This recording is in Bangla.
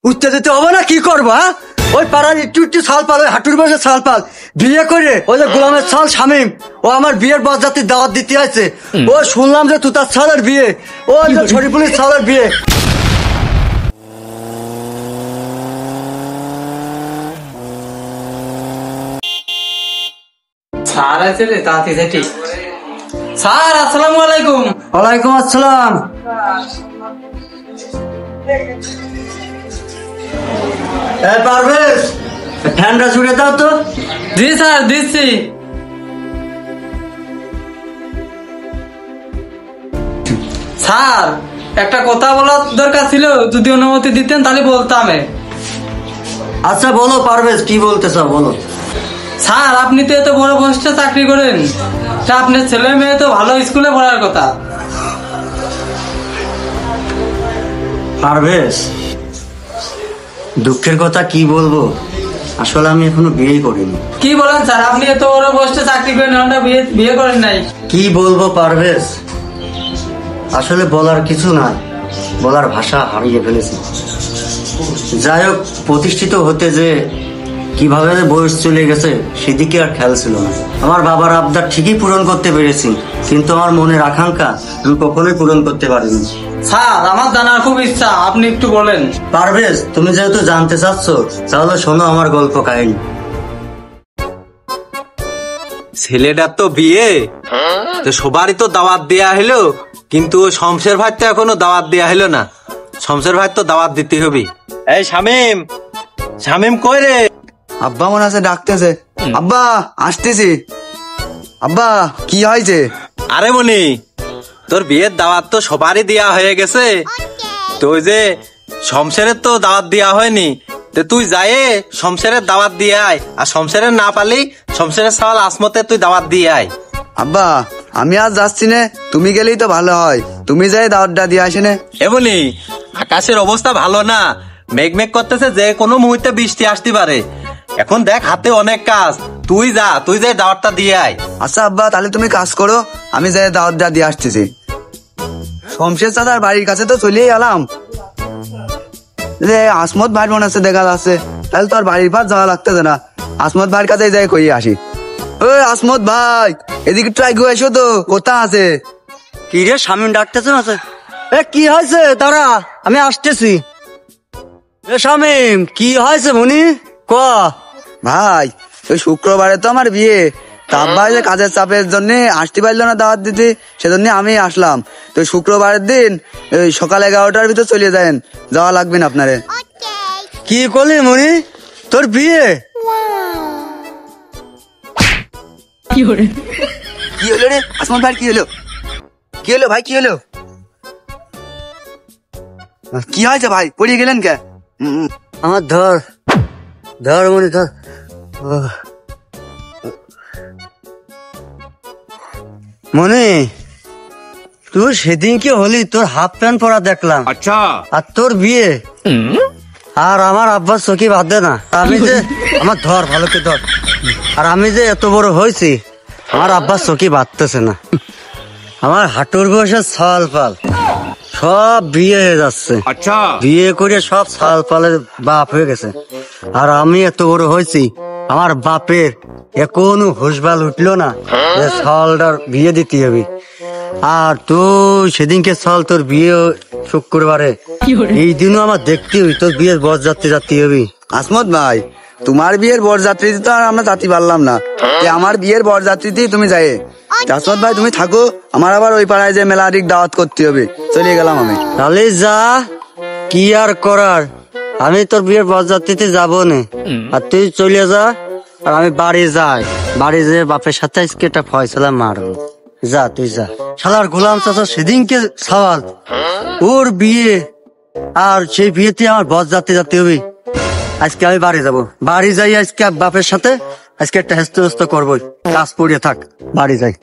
উঠতে দিতে হবে না, কি করবা? ওই পাড়ার একটু একটু ছাল পাল, ওই হাঁটুর বসে ছাল পাল বিয়ে করে ওই যে গোলামের ছাল শামীম, ও আমার বিয়ের বরযাত্রীর দাওয়াত দিতে আছে। ও শুনলাম যে তুতার ছালের বিয়ে, ও যে শরীফুলের ছালের বিয়ে। স্যার আছে রে তাঁতি সেটি। স্যার আসসালামু আলাইকুম। ওয়ালাইকুম আসসালাম। পারভেজ, ফ্যানটা ছুড়ে দাও তো। জি স্যার দিচ্ছি। স্যার একটা কথা বলার দরকার ছিল, যদি অনুমতি দিতেন তাহলে বলতাম। আচ্ছা বলো পারভেজ, কি বলতে চাও বলো। স্যার আপনি তো এত বড় পোস্টে চাকরি করেন, তা আপনার ছেলে মেয়ে তো ভালো স্কুলে পড়ার কথা। পারভেজ, দুঃখের কথা কি বলবো, আসলে আমি এখনো বিয়ে করিনি। কি বলেন স্যার, আপনি এত বড় পোস্টে চাকরি করেন, আমরা বিয়ে করেন নাই? কি বলবো পারভেজ, আসলে বলার কিছু নাই, বলার ভাষা হারিয়ে ফেলেছি। যাই হোক, প্রতিষ্ঠিত হতে যে কিভাবে বয়স চলে গেছে সেদিকে আর খেয়াল ছিল না। আমার বাবার আবদার ঠিকই পূরণ করতে পেরেছি, কিন্তু আমার মনের আকাঙ্ক্ষা আমি কখনোই পূরণ করতে পারিনি। স্যার আমার জানার খুব ইচ্ছা, আপনি একটু বলেন। পারভেজ, তুমি যেহেতু জানতে চাচ্ছ তাহলে শোনো আমার গল্প কাহিনী। ছেলেটার তো বিয়ে, তো সবারই তো দাওয়াত দেয়া হলো, কিন্তু শমশের ভাই তো এখনো দাওয়াত দেয়া হলো না। শমশের ভাই তো দাওয়াত দিতে হবে। এই শামিম, শামিম কই রে? আব্বা মনে আছে ডাকতেছে। আব্বা আসতেছি। আব্বা কি হয়েছে? আরে মনি, তোর বিয়ের দাওয়াত তো সবারই দেয়া হয়ে গেছে, তো ওই যে শমশেরের তো দাওয়াত দেয়া হয়নি, তো তুই যায় শমশেরের দাওয়াত দিয়ে আয়, আর শমশেরের না পালি শমশেরের সওয়াল আসমতে তুই দাওয়াত দিয়ে আয়। আব্বা আমি আজ যাচ্ছি না, তুমি গেলেই তো ভালো হয়, তুমি যাই দাওয়াতটা দিয়ে আসে না। এমনি আকাশের অবস্থা ভালো না, মেঘ মেঘ করতেছে, যে কোনো মুহূর্তে বৃষ্টি আসতে পারে। এখন দেখ হাতে অনেক কাজ, তুই যা, তুই যাই দাওয়াতটা দিয়ে আয়। আচ্ছা আব্বা, তাহলে তুমি কাজ করো, আমি যাই দাওয়াতটা দিয়ে আসতেছি। শমশের চাচার বাড়ির কাছে তো চলেই এলাম, যে আসমত ভাই মনে আছে দেখা যাচ্ছে, তাহলে তোর বাড়ির পাশ যাওয়া লাগতেছে না, আসমত ভাইয়ের কাছে যাই কই আসি। ওই আসমত ভাই, এদিকে ট্রাই করে এসো তো, কোথা আছে? কি রে শামীম ডাকতেছে না? এ কি হয়েছে, দাঁড়া আমি আসতেছি। এ শামীম, কি হয়েছে মনি, ক। ভাই ওই শুক্রবারে তো আমার বিয়ে, তা আব্বা যে কাজের চাপের জন্য আসতে পারলো না দাওয়াত দিতে, সেজন্য আমি আসলাম। তো শুক্রবারের দিন ওই সকাল 11টার ভিতর চলে যাবেন, যাওয়া লাগবে না আপনারে। কি করলি মনি, তোর বিয়ে? কি হলো রে আসমত ভাই, কি হলো? কি হলো ভাই, কি হলো? কি হয়েছে ভাই, পড়িয়ে গেলেন কে? আমার ধর ধর মনি ধর। মনি, তুই সেদিন কি হলি, তোর হাফ প্যান্ট পরা দেখলাম। আচ্ছা, আর তোর বিয়ে, আর আমার আব্বার চোখে বাঁধে না। আমি যে আমার ধর ভালো করে ধর, আর আমি যে এত বড় হয়েছি, আমার আব্বার চোখে বাঁধতেছে না। আমার হাঁটুর বয়সে ছাল পাল সব বিয়ে হয়ে যাচ্ছে। আচ্ছা, বিয়ে করে সব ছাল পালের বাপ হয়ে গেছে, আর আমি এত বড় হয়েছি, আমার বাপের এখনো হুঁশবাল উঠলো না যে ছালটার বিয়ে দিতে হবে। আর তুই সেদিনকে ছাল তোর বিয়ে শুক্রবারে, এই দিনও আমার দেখতে হবি, তোর বিয়ের বরযাত্রী যাত্রী হবি। আসমত ভাই, তোমার বিয়ের বরযাত্রীতে তো আর আমরা যাতে পারলাম না, আমার বিয়ের বরযাত্রীতেই তুমি যাই। আসমত ভাই তুমি থাকো, আমার আবার ওই পাড়ায় যে মেলারিক দাওয়াত করতে হবে, চলে গেলাম আমি। তাহলে যা, কি আর করার, আমি তোর বিয়ের বরযাত্রীতে যাবো না, আর তুই চলে যা, আর আমি বাড়ি যাই, বাড়ি যেয়ে বাপের সাথে আজকে একটা ফয়সালা মারবো। যা তুই যা। শালার গোলাম চাচা সেদিনকে সওয়াল, ওর বিয়ে, আর সেই বিয়েতে আমার বরযাত্রী যাতে হবে। আজকে আমি বাড়ি যাব, বাড়ি যাই আজকে বাপের সাথে আজকে একটা হেস্ত হেস্ত করবো, কাজ পড়িয়ে থাক, বাড়ি যাই।